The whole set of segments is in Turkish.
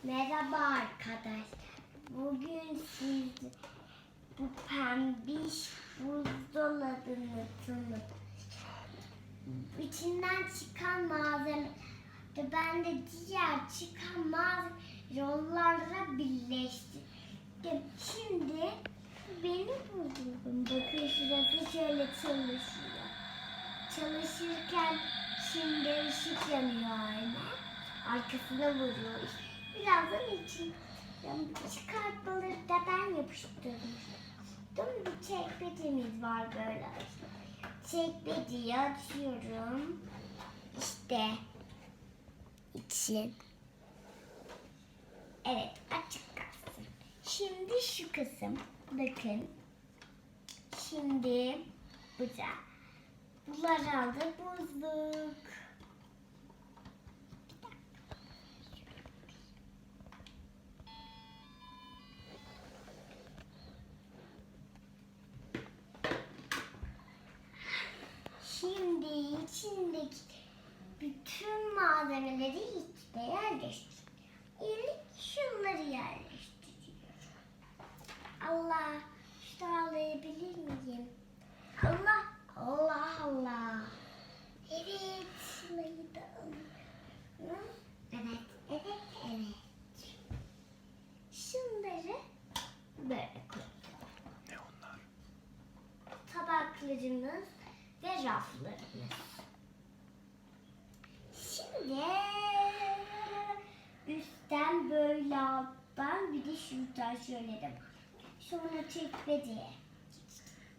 Merhaba arkadaş. Bugün siz bu pembiş buzdolabını tanıtacağım. İçinden çıkan malzeme ve ben de diğer çıkan malzeme yollarla birleştirdim. Şimdi benim buzdolabım. Bakın şurası şöyle çalışıyor. Çalışırken şimdi ışık yanıyor aynı. Arkasına vuruyor. Birazdan için çıkartmaları da ben yapıştırmıştım. Bir çekmecemiz var böyle. Çekmeceyi açıyorum. İşte için. Evet, açık kalsın. Şimdi şu kısım. Bakın. Şimdi bunlar aldı buzluk. Şimdi içindeki bütün malzemeleri içine yerleştir. İlk şunları yerleştiriyorum. Allah, şu ağlayabilir miyim? Allah, Allah, Allah. Evet, şunları da alalım. Evet, evet, evet. Şunları böyle koyalım. Ne onlar? Tabaklarımız ve raflarımız. Şimdi üstten böyle alttan bir de şuradan şöyle de sonra çekmeceye.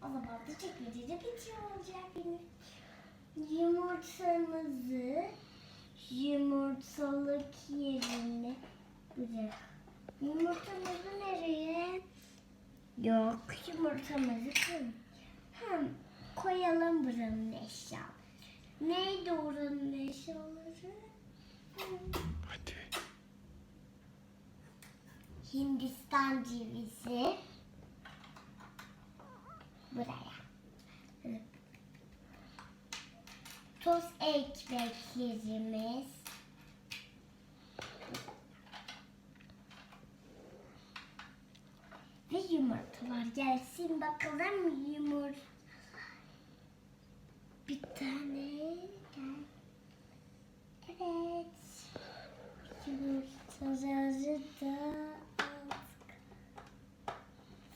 O zaman da çekmecede bitiyor olacak benim. Yumurtalık yerine bırak. Yumurtamızı nereye? Yok, yumurtamızı koyalım buranın eşyaları. Neydi oranın eşyaları? Hadi. Hindistan cevizi buraya. Toz ekmeklerimiz ve yumurtalar gelsin bakalım yumurta. Bir tane gel. Evet. Yumurtaları da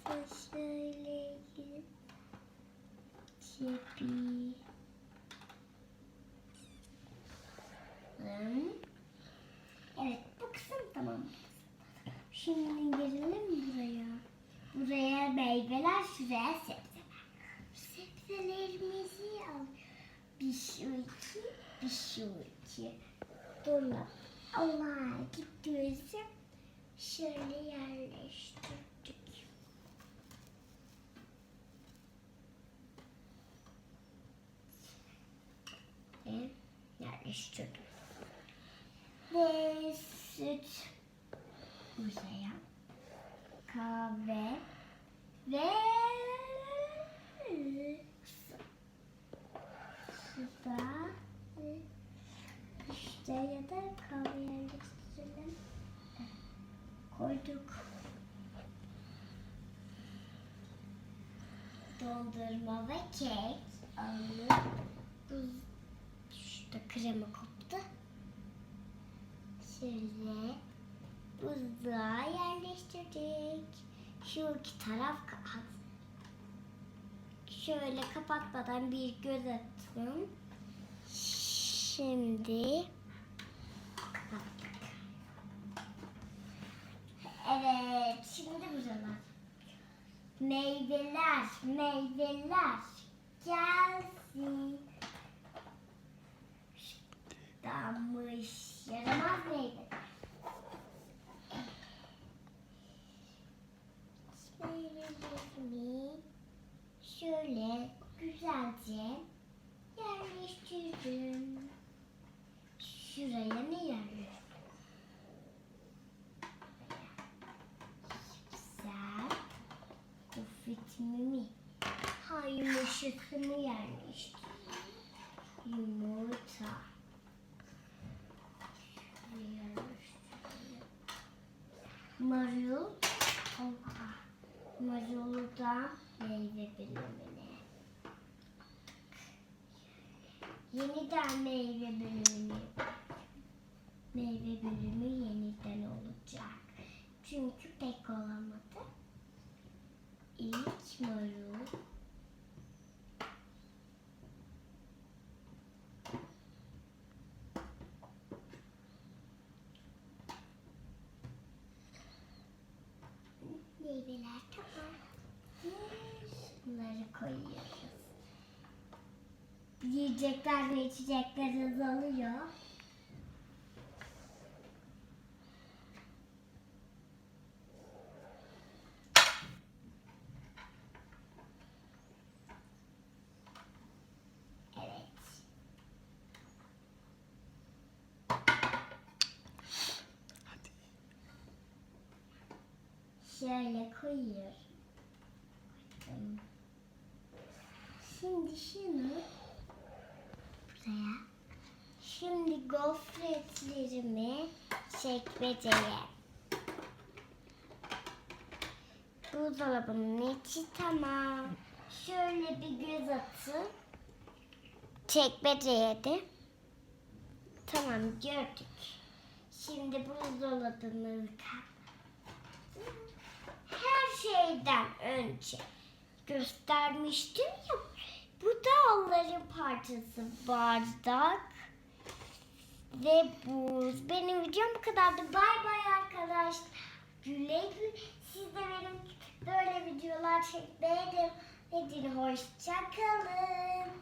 aldık. Şöyle cebi. Evet, bu kısım tamam. Şimdi gelelim buraya. Buraya meyveler, şuraya sebzeler. Sebzelerimizi al. Bir şu iki, bir şu iki. Dolap. Allah gidiyoruz. Şöyle yerleştirdik. Ve yerleştirdim. Ve süt buraya. Kahve ve suda işte ya da kahve yerleştirelim. Koyduk. Dondurma ve kek alıp şurada krema koptu. Şöyle buzluğa yerleştirdik. Şu iki taraf kapat. Şöyle kapatmadan bir göz atın. Şimdi kapattık. Evet, şimdi buralar. Meyveler gelsin. Damış, yaramaz meyve. Meyvelerimi şöyle güzelce yerleştirdim. Şuraya ne yerleştirdim? Güzel. Kofretimi yumuşasını yerleştirdim. Yumurta. marul. Oha. Marulu da meyve bölümüne. Yeniden meyve bölümünü. Meyve bölümü yeniden olacak. Çünkü pek olamadı. İlk marul. Meyveler tamam. Bunları koyuyoruz. Yiyecekler ve içecekler azalıyor. Evet. Hadi. Şöyle koyuyorum. Şimdi şunu buraya. Şimdi gofretlerimi çekmeceye. Buzdolabının içi tamam. Şöyle bir göz atın. Çekmeceye de. Tamam gördük. Şimdi buzdolabını her şeyden önce göstermiştim ya. Bu da onların parçası. Bardak ve buz. Benim videom bu kadardı. Bay bay arkadaşlar. Güle güle. Siz de benim böyle videolar çekmeye devam edin. Hoşça kalın.